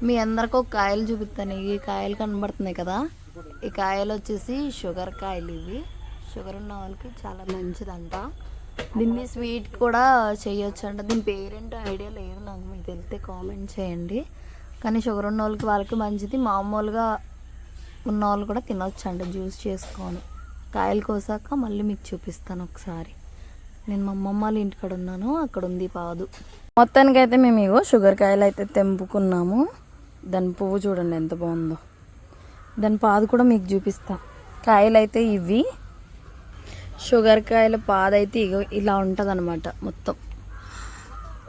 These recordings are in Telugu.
మీ అందరికి ఒక కాయలు చూపిస్తాను. ఈ కాయలు కనబడుతున్నాయి కదా, ఈ కాయలు వచ్చేసి షుగర్ కాయలు. ఇవి షుగర్ ఉన్న వాళ్ళకి చాలా మంచిదంట. దీన్ని స్వీట్ కూడా చేయొచ్చు అంట. దీని పేరేంటో ఐడియా లేదు నాకు, మీకు తెలిస్తే కామెంట్ చేయండి. కానీ షుగర్ ఉన్న వాళ్ళకి మంచిది. మామూలుగా ఉన్న వాళ్ళు కూడా తినొచ్చు అంట జ్యూస్ చేసుకొని. కాయలు కోసాక మళ్ళీ మీకు చూపిస్తాను ఒకసారి. నేను మా అమ్మమ్మ వాళ్ళ ఇంటికాడ ఉన్నాను, అక్కడ ఉంది పాదు. మొత్తానికైతే మేము ఇగో షుగర్ కాయలు అయితే తెంపుకున్నాము. దాని పువ్వు చూడండి ఎంత బాగుందో. దాని పాదు కూడా మీకు చూపిస్తా. కాయలు అయితే ఇవి షుగర్ కాయల పాదు అయితే ఇగో ఇలా ఉంటుంది అనమాట. మొత్తం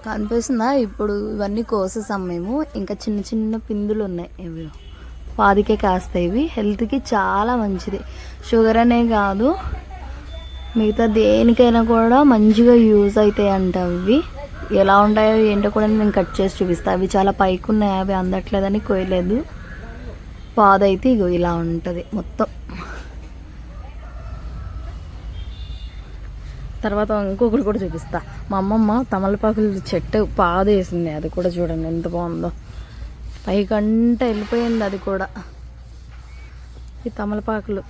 కనిపిస్తుందా? ఇప్పుడు ఇవన్నీ కోసేసాం మేము. ఇంకా చిన్న చిన్న పిందులు ఉన్నాయి. ఇవి పాదికే కాస్తాయి. ఇవి హెల్త్కి చాలా మంచిది. షుగర్ అనే కాదు, మిగతా దేనికైనా కూడా మంచిగా యూజ్ అవుతాయి అంట. అవి ఎలా ఉంటాయో ఏంటో కూడా నేను కట్ చేసి చూపిస్తాను. అవి చాలా పైకి ఉన్నాయి, అవి అందట్లేదని కోయలేదు. పాదు అయితే ఇగో ఇలా ఉంటుంది మొత్తం. తర్వాత ఇంకొకటి కూడా చూపిస్తా. మా అమ్మమ్మ తమలపాకుల చెట్టు పాదు వేసింది, అది కూడా చూడండి ఎంత బాగుందో. పైకంటే వెళ్ళిపోయింది అది కూడా. ఈ తమలపాకులు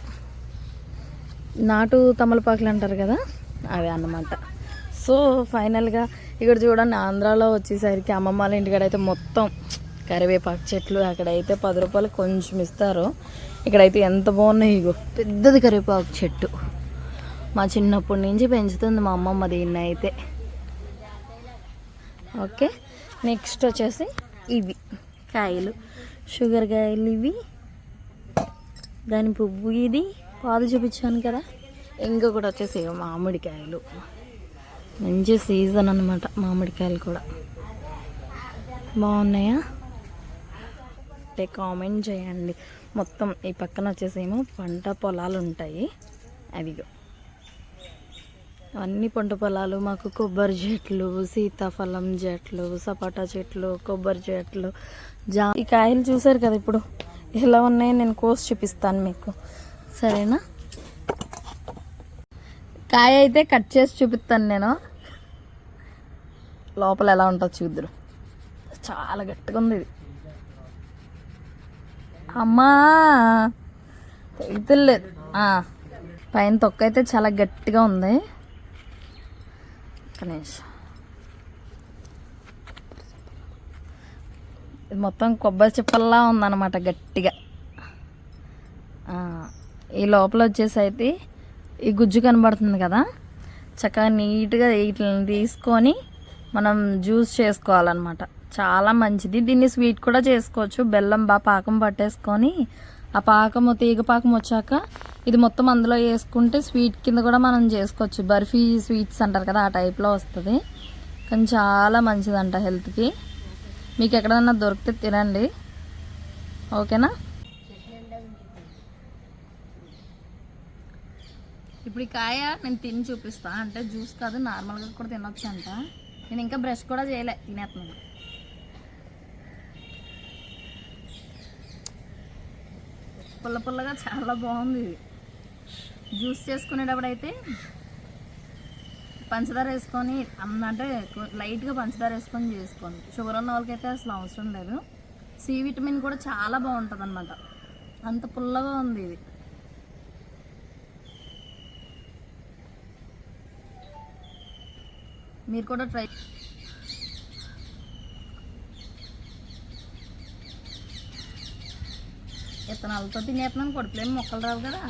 నాటు తమలపాకులు అంటారు కదా, అవి అన్నమాట. సో ఫైనల్గా ఇక్కడ చూడండి, ఆంధ్రాలో వచ్చేసరికి అమ్మమ్మ వాళ్ళ ఇంటికాడ అయితే మొత్తం కరివేపాకు చెట్లు. అక్కడైతే 10 రూపాయలు కొంచెం ఇస్తారు. ఇక్కడైతే ఎంత బాగున్నాయి. ఇగో పెద్దది కరివేపాకు చెట్టు. మా చిన్నప్పటి నుంచి పెంచుతుంది మా అమ్మమ్మ దీన్ని అయితే. ఓకే, నెక్స్ట్ వచ్చేసి ఇవి కాయలు, షుగర్ కాయలు ఇవి. దాని పువ్వు ఇది, పాదు చూపించాను కదా. ఇంకొకటి వచ్చేసి మామిడికాయలు. మంచి సీజన్ అన్నమాట మామిడికాయలు కూడా. బాగున్నాయా అంటే కామెంట్ చేయండి. మొత్తం ఈ పక్కన వచ్చేసేమో పంట పొలాలు ఉంటాయి. అవిగో అన్ని పంట పొలాలు. మాకు కొబ్బరి చెట్లు, సీతాఫలం చెట్లు, సపోటా చెట్లు, కొబ్బరి చెట్లు, ఈ కాయలు చూసారు కదా ఇప్పుడు ఎలా ఉన్నాయో నేను కోసి చూపిస్తాను మీకు, సరేనా? కాయ అయితే కట్ చేసి చూపిస్తాను నేను. లోపల ఎలా ఉంటుందో చూద్దరు. చాలా గట్టిగా ఉంది ఇది. అమ్మా తెగుతలేదు. పైన తొక్క అయితే చాలా గట్టిగా ఉంది. కనీసం ఇది మొత్తం కొబ్బరి చిప్పల్లా ఉందన్నమాట గట్టిగా. ఈ లోపల వచ్చేసి అయితే ఈ గుజ్జు కనబడుతుంది కదా, చక్కగా నీట్గా వీటిని తీసుకొని మనం జ్యూస్ చేసుకోవాలన్నమాట. చాలా మంచిది. దీన్ని స్వీట్ కూడా చేసుకోవచ్చు. బెల్లం బాగా పాకం పట్టేసుకొని ఆ పాకము తీగ పాకం వచ్చాక ఇది మొత్తం అందులో వేసుకుంటే స్వీట్ కింద కూడా మనం చేసుకోవచ్చు. బర్ఫీ స్వీట్స్ అంటారు కదా, ఆ టైప్లో వస్తుంది. కానీ చాలా మంచిదంట హెల్త్కి. మీకు ఎక్కడైనా దొరికితే తినండి, ఓకేనా? ఇప్పుడు ఈ కాయ నేను తిని చూపిస్తా. అంటే జ్యూస్ కాదు, నార్మల్గా కూడా తినొచ్చు అంట. నేను ఇంకా బ్రష్ కూడా చేయలే, తినేస్తున్నాను. పుల్ల పుల్లగా చాలా బాగుంది ఇది. జ్యూస్ చేసుకునేటప్పుడు అయితే పంచదార వేసుకొని, అంటే లైట్గా పంచదార వేసుకొని చేసుకోండి. షుగర్ ఉన్న వాళ్ళకైతే అసలు అవసరం లేదు. సి విటమిన్ కూడా చాలా బాగుంటుంది అన్నమాట. అంత పుల్లగా ఉంది ఇది. మీరు కూడా ట్రై. ఇతనాలతో తినేస్తున్నాను, కొడుకులేని మొక్కలు రావు కదా.